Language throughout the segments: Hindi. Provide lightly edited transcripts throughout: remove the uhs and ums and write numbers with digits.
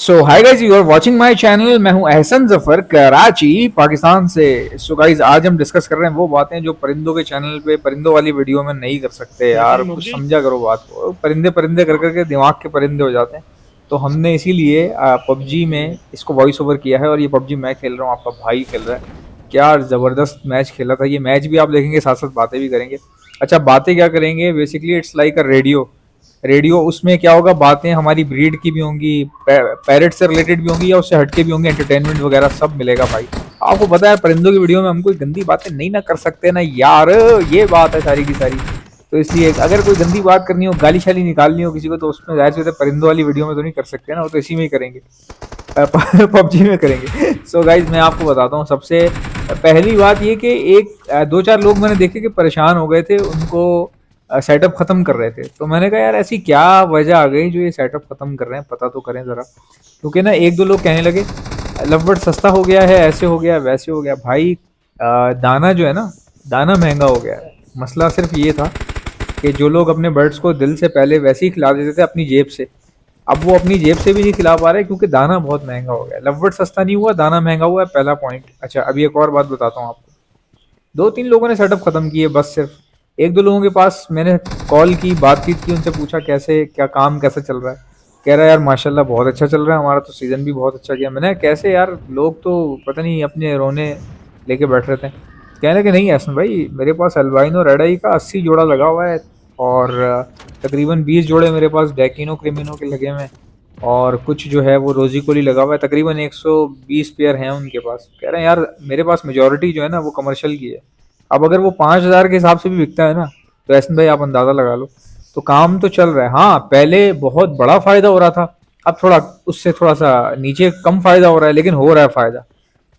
So hi guys, you are watching my channel. मैं हूं एहसन जफर, कराची पाकिस्तान से। सो गाइस, आज हम डिस्कस कर रहे हैं वो बातें जो परिंदों के चैनल पे परिंदों वाली वीडियो में नहीं कर सकते। यार बैटिंग कुछ होगी। समझा करो बात को। परिंदे परिंदे कर करके दिमाग के परिंदे हो जाते हैं। तो हमने इसीलिए पबजी में इसको वॉइस ओवर किया है, और ये पबजी मैं खेल रहा हूँ, आपका भाई खेल रहा है। क्या जबरदस्त मैच खेला था। ये मैच भी आप देखेंगे, साथ साथ बातें भी करेंगे। अच्छा, बातें क्या करेंगे? Basically it's like a radio. Radio, उसमें क्या होगा, बातें हमारी ब्रीड की भी होंगी, पैरेट से रिलेटेड भी होंगी या उससे हटके भी होंगी, एंटरटेनमेंट वगैरह सब मिलेगा भाई। आपको पता है परिंदों की वीडियो में हम कोई गंदी बातें नहीं ना कर सकते ना यार। ये बात है सारी की सारी। तो इसलिए अगर कोई गंदी बात करनी हो, गाली शाली निकालनी हो किसी को, तो उसमें जाहिर सी बात है परिंदों वाली वीडियो में तो नहीं कर सकते ना, वो तो इसी में ही करेंगे। पबजी में करेंगे। सो गाइज, मैं आपको बताता हूँ सबसे पहली बात ये कि दो चार लोग मैंने देखे कि परेशान हो गए थे, उनको सेटअप खत्म कर रहे थे। तो मैंने कहा यार, ऐसी क्या वजह आ गई जो ये सेटअप खत्म कर रहे हैं, पता तो करें जरा। क्योंकि ना एक दो लोग कहने लगे लवबर्ड सस्ता हो गया है, ऐसे हो गया वैसे हो गया भाई। दाना जो है ना, दाना महंगा हो गया है। मसला सिर्फ ये था कि जो लोग अपने बर्ड्स को दिल से पहले वैसे ही खिला देते थे अपनी जेब से, अब वो अपनी जेब से भी नहीं खिला पा रहे क्योंकि दाना बहुत महंगा हो गया। लवबर्ड सस्ता नहीं हुआ, दाना महंगा हुआ है, पहला पॉइंट। अच्छा, अभी एक और बात बताता हूँ आपको। दो तीन लोगों ने सेटअप खत्म किए, बस सिर्फ एक दो लोगों के पास मैंने कॉल की, बातचीत की, उनसे पूछा कैसे क्या काम कैसा चल रहा है। कह रहा है यार माशाल्लाह बहुत अच्छा चल रहा है, हमारा तो सीजन भी बहुत अच्छा गया। मैंने कहा, कैसे यार, लोग तो पता नहीं अपने रोने लेके बैठ रहे थे। कहने कि नहीं ऐसा भाई, मेरे पास अल्बाइनो रेड आई का 80 जोड़ा लगा हुआ है, और तकरीबन 20 जोड़े मेरे पास डेकिनो क्रिमिनो के लगे हुए हैं, और कुछ जो है वो रोजी कोली लगा हुआ है। तकरीबन 120 पेयर हैं उनके पास। कह रहे हैं यार मेरे पास मेजोरिटी जो है ना वो कमर्शियल की है। अब अगर वो 5,000 के हिसाब से भी बिकता है ना, तो ऐसे भाई आप अंदाजा लगा लो। तो काम तो चल रहा है। हाँ, पहले बहुत बड़ा फायदा हो रहा था, अब थोड़ा उससे थोड़ा सा नीचे कम फायदा हो रहा है, लेकिन हो रहा है फायदा।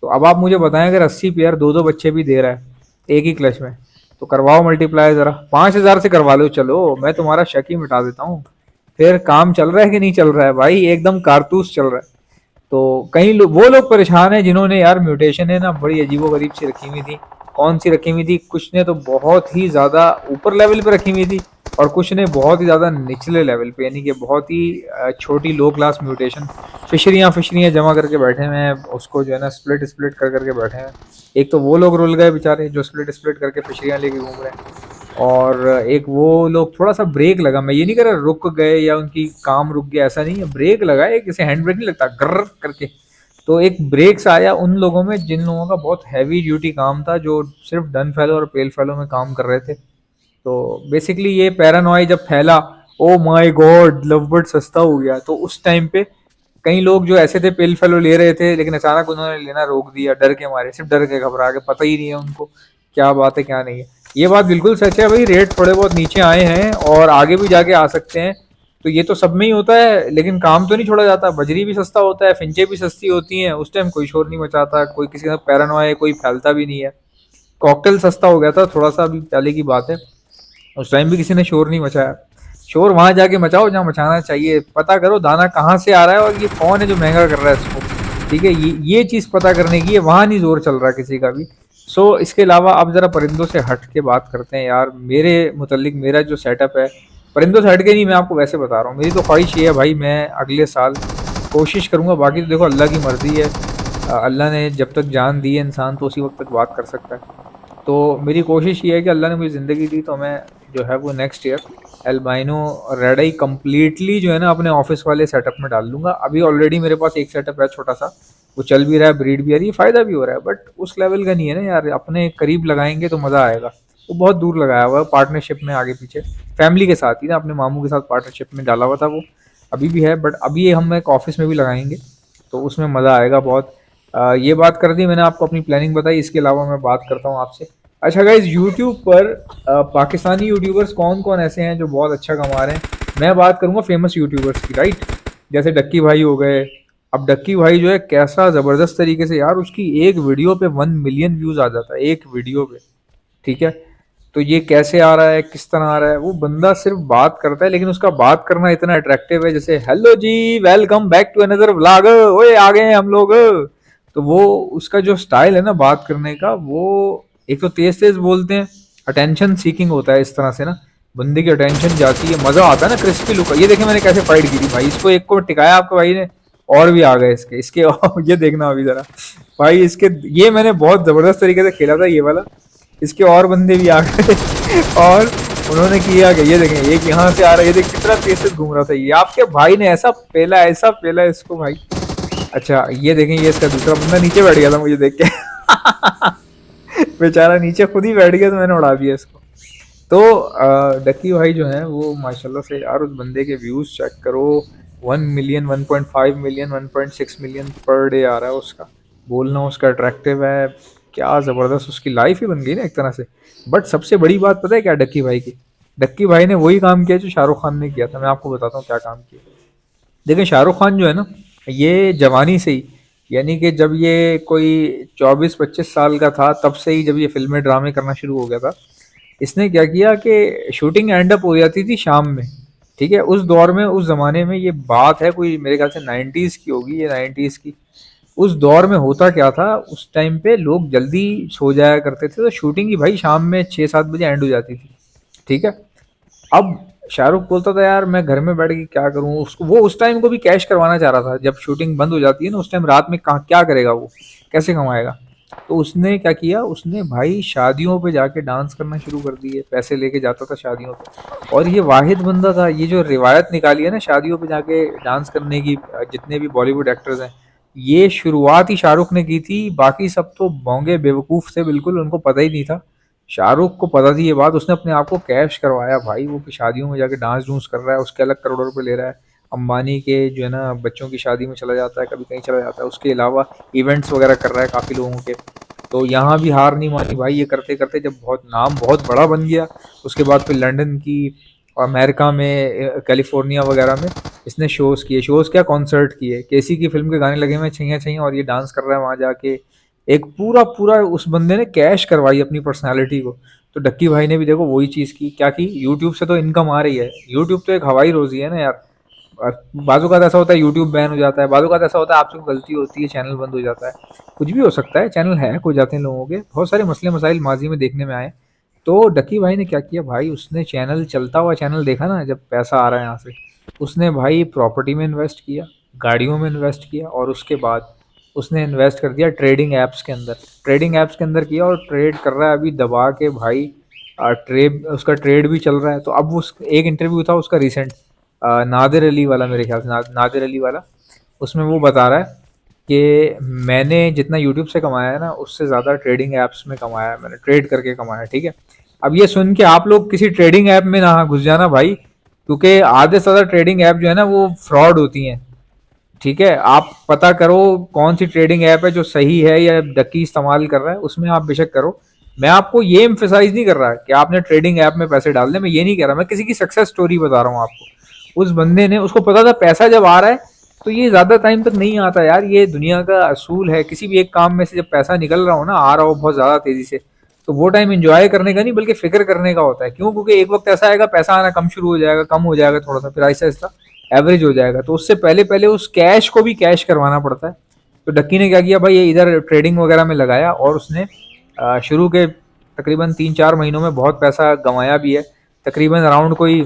तो अब आप मुझे बताएं, अगर 80 पेयर दो दो बच्चे भी दे रहा है एक ही क्लच में, तो करवाओ मल्टीप्लाई जरा। 5,000 से करवा लो, चलो मैं तुम्हारा शक ही मिटा देता हूँ। फिर काम चल रहा है कि नहीं चल रहा है भाई? एकदम कारतूस चल रहा है। तो कई लोग, वो लोग परेशान हैं जिन्होंने यार म्यूटेशन है ना बड़ी अजीबो गरीब सी रखी हुई थी। कौन सी रखी हुई थी? कुछ ने तो बहुत ही ज्यादा ऊपर लेवल पे रखी हुई थी, और कुछ ने बहुत ही ज्यादा निचले लेवल पे, यानी कि बहुत ही छोटी लो क्लास म्यूटेशन। फिशरियाँ फिशरियाँ जमा करके बैठे हुए हैं, उसको जो है ना स्प्लिट स्प्लिट कर करके बैठे हैं। एक तो वो लोग रुल गए बेचारे जो स्प्लिट स्प्लिट करके फिशरियाँ लेके घूम रहे हैं, और एक वो लोग थोड़ा सा ब्रेक लगा। मैं ये नहीं कर रहा रुक गए या उनकी काम रुक गया, ऐसा नहीं है। ब्रेक लगा है, जैसे हैंड ब्रेक नहीं लगता गर्र करके। तो एक ब्रेक सा आया उन लोगों में जिन लोगों का बहुत हैवी ड्यूटी काम था, जो सिर्फ डन फेलो और पेल फेलो में काम कर रहे थे। तो बेसिकली ये पैरानॉय जब फैला, ओ माय गॉड लवबर्ड सस्ता हो गया, तो उस टाइम पे कई लोग जो ऐसे थे पेल फेलो ले रहे थे, लेकिन अचानक उन्होंने लेना रोक दिया डर के मारे, सिर्फ डर के घबरा के। पता ही नहीं है उनको क्या बात है क्या नहीं है। ये बात बिल्कुल सच है भाई, रेट थोड़े बहुत नीचे आए हैं और आगे भी जाके आ सकते हैं। तो ये तो सब में ही होता है, लेकिन काम तो नहीं छोड़ा जाता। बजरी भी सस्ता होता है, फिंचे भी सस्ती होती हैं, उस टाइम कोई शोर नहीं मचाता, कोई किसी का पैरानॉय कोई फैलता भी नहीं है। कॉकटेल सस्ता हो गया था थोड़ा सा, अभी पहले की बात है, उस टाइम भी किसी ने शोर नहीं मचाया। शोर वहां जाके मचाओ जहाँ मचाना चाहिए। पता करो दाना कहाँ से आ रहा है और ये कौन है जो महंगा कर रहा है इसको। ठीक है, ये चीज पता करने की है, वहां नहीं जोर चल रहा किसी का भी। इसके अलावा अब जरा परिंदों से हट के बात करते हैं यार। मेरे मुतलिक मेरा जो सेटअप है, परिंदों से हट के नहीं, मैं आपको वैसे बता रहा हूँ। मेरी तो ख्वाहिश ये है भाई, मैं अगले साल कोशिश करूंगा। बाकी तो देखो अल्लाह की मर्जी है। अल्लाह ने जब तक जान दी है इंसान, तो उसी वक्त तक बात कर सकता है। तो मेरी कोशिश ये है कि अल्लाह ने मुझे ज़िंदगी दी तो मैं जो है वो next year albino red I completely जो है ना अपने ऑफिस वाले सेटअप में डाल लूँगा। अभी ऑलरेडी मेरे पास एक सेटअप है छोटा सा, वो चल भी रहा है, ब्रीड भी आ रही है, फ़ायदा भी हो रहा है, बट उस लेवल का नहीं है ना यार। अपने करीब लगाएंगे तो मज़ा आएगा। वो बहुत दूर लगाया हुआ है, पार्टनरशिप में आगे पीछे, फैमिली के साथ ही ना, अपने मामू के साथ पार्टनरशिप में डाला हुआ था वो। अभी भी है, बट अभी ये हम एक ऑफिस में भी लगाएंगे, तो उसमें मज़ा आएगा बहुत। ये बात कर दी मैंने आपको, अपनी प्लानिंग बताई। इसके अलावा मैं बात करता हूँ आपसे। अच्छा गाइज, यूट्यूब पर पाकिस्तानी यूट्यूबर्स कौन कौन ऐसे हैं जो बहुत अच्छा कमा रहे हैं? मैं बात करूंगा फेमस यूट्यूबर्स की, राइट? जैसे डक्की भाई हो गए। अब डक्की भाई जो है कैसा ज़बरदस्त तरीके से यार, उसकी एक वीडियो पे 1 मिलियन व्यूज़ आ जाता है एक वीडियो पे। ठीक है, तो ये कैसे आ रहा है, किस तरह आ रहा है? वो बंदा सिर्फ बात करता है, लेकिन उसका बात करना इतना अट्रैक्टिव है, जैसे hello ji, welcome back to another vlog, ओए आ गए हैं हम लोग। तो वो उसका जो स्टाइल है ना बात करने का, वो एक तो तेज तेज बोलते हैं, अटेंशन सीकिंग होता है इस तरह से ना, बंदे की अटेंशन जाती है, मजा आता है ना, क्रिस्पी लुक। ये देखे मैंने कैसे फाइट की थी भाई, इसको एक को टिकाया आपके भाई ने, और भी आ गए इसके इसके और ये देखना अभी जरा भाई इसके, ये मैंने बहुत जबरदस्त तरीके से खेला था ये वाला। इसके और बंदे भी आ गए और उन्होंने किया कि ये देखें एक यहाँ से आ रहा है, ये देख कितना तेज से घूम रहा था, ये आपके भाई ने ऐसा पेला इसको भाई। अच्छा ये देखें, ये इसका दूसरा बंदा नीचे बैठ गया था मुझे देख के बेचारा नीचे खुद ही बैठ गया तो मैंने उड़ा दिया इसको। तो डक्की भाई जो है वो माशाल्लाह से यार, उस बंदे के व्यूज चेक करो, 1 million, 1.5 million, 1.6 million per day आ रहा है उसका। बोलना उसका अट्रैक्टिव है, क्या ज़बरदस्त उसकी लाइफ ही बन गई ना एक तरह से। बट सबसे बड़ी बात पता है क्या डक्की भाई की? डक्की भाई ने वही काम किया जो शाहरुख खान ने किया था। मैं आपको बताता हूँ क्या काम किया। देखिए शाहरुख खान जो है ना, ये जवानी से ही, यानी कि जब ये कोई 24-25 साल का था तब से ही, जब ये फिल्में ड्रामे करना शुरू हो गया था, इसने क्या किया कि शूटिंग एंड अप हो जाती थी शाम में। ठीक है, उस दौर में, उस जमाने में, ये बात है कोई मेरे ख्याल से 90s की होगी, ये 90s की। उस दौर में होता क्या था, उस टाइम पे लोग जल्दी सो जाया करते थे, तो शूटिंग ही भाई शाम में 6-7 बजे एंड हो जाती थी। ठीक है, अब शाहरुख बोलता था यार मैं घर में बैठ के क्या करूं, उसको वो उस टाइम को भी कैश करवाना चाह रहा था। जब शूटिंग बंद हो जाती है ना उस टाइम रात में, कहाँ क्या करेगा वो, कैसे कमाएगा? तो उसने क्या किया, उसने भाई शादियों पे जाके डांस करना शुरू कर दिए, पैसे लेके जाता था शादियों पे। और ये वाहिद बंदा था, ये जो रिवायत निकाली है ना शादियों पे जाके डांस करने की, जितने भी बॉलीवुड एक्टर्स हैं, ये शुरुआत ही शाहरुख ने की थी। बाकी सब तो बोंगे बेवकूफ थे बिल्कुल, उनको पता ही नहीं था। शाहरुख को पता थी ये बात, उसने अपने आप को कैश करवाया भाई। वो कि शादियों में जाके डांस डूंस कर रहा है, उसके अलग करोड़ों रुपए ले रहा है। अंबानी के जो है ना बच्चों की शादी में चला जाता है, कभी कहीं चला जाता है, उसके अलावा इवेंट्स वगैरह कर रहा है काफ़ी लोगों के। तो यहाँ भी हार नहीं मानी भाई, ये करते करते जब बहुत नाम बहुत बड़ा बन गया, उसके बाद फिर लंदन की, अमेरिका में, कैलिफोर्निया वगैरह में इसने शोज़ किए। शोज़ क्या, कॉन्सर्ट किए। केसी की फिल्म के गाने लगे हुए छैया छैया, और ये डांस कर रहा है वहाँ जाके। एक पूरा पूरा उस बंदे ने कैश करवाई अपनी पर्सनालिटी को। तो डक्की भाई ने भी देखो वही चीज़ की, क्या की, यूट्यूब से तो इनकम आ रही है। यूट्यूब तो एक हवाई रोजी है ना यार। बाजू का ऐसा होता है यूट्यूब बैन हो जाता है, बाजू का ऐसा होता है आपसे कोई गलती होती है चैनल बंद हो जाता है, कुछ भी हो सकता है, चैनल हैक हो जाते हैं लोगों के, बहुत सारे मसले मसाइल माजी में देखने में आए। तो डक्की भाई ने क्या किया भाई, उसने चैनल, चलता हुआ चैनल देखा ना जब पैसा आ रहा है यहाँ से, उसने भाई प्रॉपर्टी में इन्वेस्ट किया, गाड़ियों में इन्वेस्ट किया, और उसके बाद उसने इन्वेस्ट कर दिया ट्रेडिंग ऐप्स के अंदर। ट्रेडिंग ऐप्स के अंदर किया और ट्रेड कर रहा है अभी दबा के भाई। ट्रेड, उसका ट्रेड भी चल रहा है। तो अब उस एक इंटरव्यू था उसका रिसेंट, नादिर अली वाला, मेरे ख्याल से नादिर अली वाला, उसमें वो बता रहा है कि मैंने जितना यूट्यूब से कमाया है ना, उससे ज़्यादा ट्रेडिंग ऐप्स में कमाया है, मैंने ट्रेड करके कमाया है। ठीक है, अब ये सुन के आप लोग किसी ट्रेडिंग ऐप में ना घुस जाना भाई, क्योंकि आधे से ज़्यादा ट्रेडिंग ऐप जो है ना वो फ्रॉड होती हैं। ठीक है, आप पता करो कौन सी ट्रेडिंग ऐप है जो सही है या डक्की इस्तेमाल कर रहा है, उसमें आप बेशक करो। मैं आपको ये एम्फेसाइज नहीं कर रहा कि आपने ट्रेडिंग ऐप में पैसे डाल दें, मैं ये नहीं कह रहा, मैं किसी की सक्सेस स्टोरी बता रहा हूँ आपको। उस बंदे ने, उसको पता था पैसा जब आ रहा है तो ये ज्यादा टाइम तक नहीं आता यार, ये दुनिया का असूल है। किसी भी एक काम में से जब पैसा निकल रहा हो ना, आ रहा हो बहुत ज्यादा तेजी से, तो वो टाइम एंजॉय करने का नहीं बल्कि फिक्र करने का होता है। क्यों? क्योंकि एक वक्त ऐसा आएगा पैसा आना कम शुरू हो जाएगा, कम हो जाएगा, थोड़ा सा फिर आहिस्ता आहिस्ता एवरेज हो जाएगा। तो उससे पहले पहले उस कैश को भी कैश करवाना पड़ता है। तो डक्की ने क्या किया भाई, ये इधर ट्रेडिंग वगैरह में लगाया, और उसने शुरू के तकरीबन 3-4 महीनों में बहुत पैसा गंवाया भी है। तकरीबन अराउंड कोई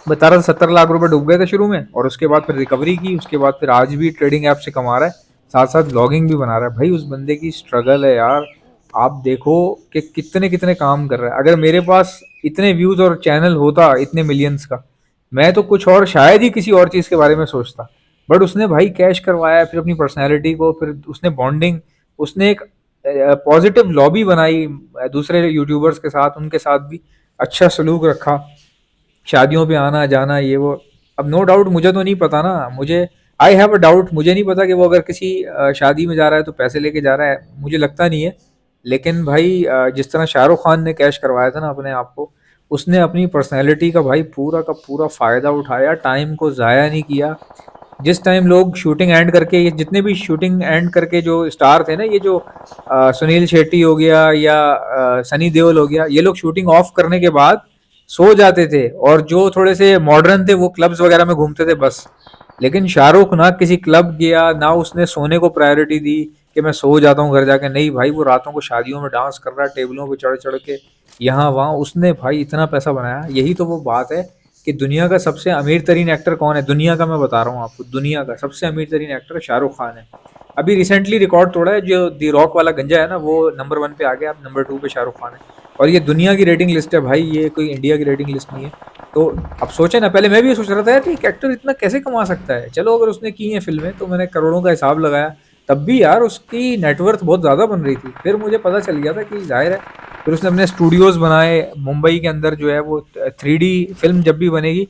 17-70 लाख रुपए डूब गए थे शुरू में, और उसके बाद फिर रिकवरी की, उसके बाद फिर आज भी ट्रेडिंग ऐप से कमा रहा है, साथ साथ ब्लॉगिंग भी बना रहा है। भाई उस बंदे की स्ट्रगल है यार, आप देखो कि कितने कितने काम कर रहा है। अगर मेरे पास इतने व्यूज और चैनल होता इतने मिलियंस का, मैं तो कुछ और, शायद ही किसी और चीज के बारे में सोचता। बट उसने भाई कैश करवाया, फिर अपनी पर्सनैलिटी को, फिर उसने बॉन्डिंग, उसने एक पॉजिटिव लॉबी बनाई दूसरे यूट्यूबर्स के साथ, उनके साथ भी अच्छा सलूक रखा, शादियों पे आना जाना ये वो। अब नो डाउट, मुझे तो नहीं पता ना, मुझे, आई हैव अ डाउट, मुझे नहीं पता कि वो अगर किसी शादी में जा रहा है तो पैसे लेके जा रहा है, मुझे लगता नहीं है। लेकिन भाई जिस तरह शाहरुख खान ने कैश करवाया था ना अपने आप को, उसने अपनी पर्सनैलिटी का पूरा फायदा उठाया, टाइम को ज़ाया नहीं किया। जिस टाइम लोग शूटिंग एंड करके, ये जितने भी शूटिंग एंड करके जो स्टार थे ना, ये जो सुनील शेट्टी हो गया या सनी देओल हो गया, ये लोग शूटिंग ऑफ करने के बाद सो जाते थे, और जो थोड़े से मॉडर्न थे वो क्लब्स वगैरह में घूमते थे बस। लेकिन शाहरुख ना किसी क्लब गया, ना उसने सोने को प्रायोरिटी दी कि मैं सो जाता हूँ घर जाके, नहीं भाई, वो रातों को शादियों में डांस कर रहा है, टेबलों पे चढ़ चढ़ के यहाँ वहाँ। उसने भाई इतना पैसा बनाया, यही तो वो बात है कि दुनिया का सबसे अमीर तरीन एक्टर कौन है। दुनिया का मैं बता रहा हूँ आपको, दुनिया का सबसे अमीर तरीन एक्टर शाहरुख खान है। अभी रिसेंटली रिकॉर्ड तोड़ा है, जो दी रॉक वाला गंजा है ना, वो नंबर 1 पे आ गया, अब नंबर 2 पे शाहरुख खान है। और ये दुनिया की रेटिंग लिस्ट है भाई, ये कोई इंडिया की रेटिंग लिस्ट नहीं है। तो अब सोचे ना, पहले मैं भी ये सोच रहा था यार कि एक एक्टर इतना कैसे कमा सकता है। चलो अगर उसने की है फिल्में तो मैंने करोड़ों का हिसाब लगाया, तब भी यार उसकी नेटवर्थ बहुत ज़्यादा बन रही थी। फिर मुझे पता चल गया था कि जाहिर है, फिर उसने अपने स्टूडियोज़ बनाए मुंबई के अंदर, जो है वो 3D फिल्म जब भी बनेगी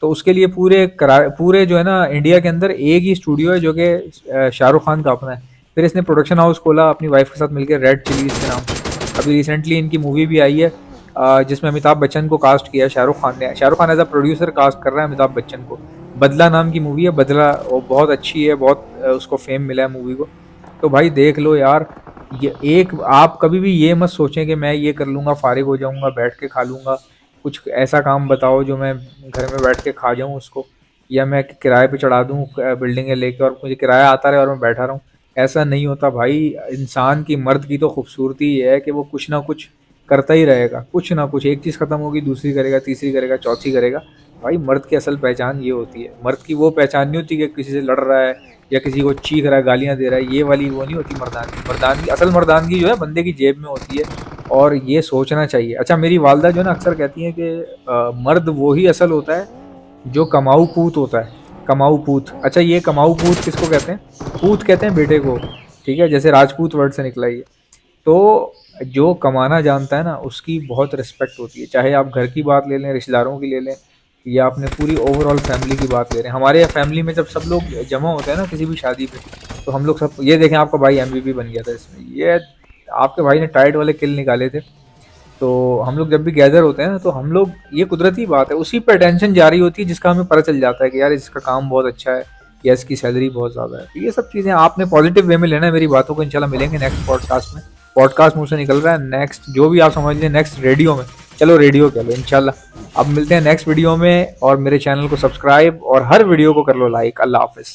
तो उसके लिए पूरे जो है ना इंडिया के अंदर एक ही स्टूडियो है जो कि शाहरुख खान का अपना है। फिर इसने प्रोडक्शन हाउस खोला अपनी वाइफ के साथ मिलकर, रेड चिलीज के नाम से। अभी रिसेंटली इनकी मूवी भी आई है जिसमें अमिताभ बच्चन को कास्ट किया है शाहरुख खान ने। Shahrukh Khan as a producer cast कर रहा है अमिताभ बच्चन को। बदला नाम की मूवी है, बदला, वो बहुत अच्छी है, बहुत उसको फेम मिला है मूवी को। तो भाई देख लो यार, ये एक, आप कभी भी ये मत सोचें कि मैं ये कर लूँगा, फारिग हो जाऊँगा, बैठ के खा लूँगा। कुछ ऐसा काम बताओ जो मैं घर में बैठ के खा जाऊँ उसको, या मैं किराए पे चढ़ा दूँ बिल्डिंगें लेके और मुझे किराया आता रहे और मैं बैठा रहूँ। ऐसा नहीं होता भाई। इंसान की, मर्द की तो खूबसूरती ये है कि वो कुछ ना कुछ करता ही रहेगा, कुछ ना कुछ। एक चीज़ खत्म होगी, दूसरी करेगा, तीसरी करेगा, चौथी करेगा। भाई मर्द की असल पहचान ये होती है। मर्द की वो पहचान नहीं होती कि किसी से लड़ रहा है या किसी को चीख रहा है, गालियाँ दे रहा है, ये वाली वो नहीं होती मर्दानगी। मर्दानगी, असल मर्दानगी जो है बंदे की जेब में होती है, और ये सोचना चाहिए। अच्छा, मेरी वालदा जो है ना अक्सर कहती हैं कि मर्द वो ही असल होता है जो कमाऊ पूत होता है। कमाऊ पूत, अच्छा ये कमाऊ पूत किसको कहते हैं? पूत कहते हैं बेटे को, ठीक है, जैसे राजपूत वर्ड से निकला ये। तो जो कमाना जानता है ना, उसकी बहुत रिस्पेक्ट होती है। चाहे आप घर की बात ले लें, रिश्तेदारों की ले लें, या अपने पूरी ओवरऑल फैमिली की बात ले रहे हैं। हमारे फैमिली में जब सब लोग जमा होते हैं ना किसी भी शादी पे, तो हम लोग सब, ये देखें आपका भाई MVP बन गया था इसमें, ये आपके भाई ने टाइट वाले किल निकाले थे। तो हम लोग जब भी गैदर होते हैं ना, तो हम लोग, ये कुदरती बात है, उसी पे अटेंशन जा रही होती है जिसका हमें पता चल जाता है कि यार इसका काम बहुत अच्छा है या इसकी सैलरी बहुत ज़्यादा है। तो ये सब चीज़ें आपने पॉजिटिव वे में लेना है मेरी बातों को। इंशाल्लाह मिलेंगे नेक्स्ट पॉडकास्ट में। पॉडकास्ट मुझसे निकल रहा है, नेक्स्ट जो भी आप समझ लें, नेक्स्ट रेडियो में, चलो रेडियो कह लो इंशाल्लाह। अब मिलते हैं नेक्स्ट वीडियो में, और मेरे चैनल को सब्सक्राइब और हर वीडियो को कर लो लाइक। अल्लाह हाफिज़।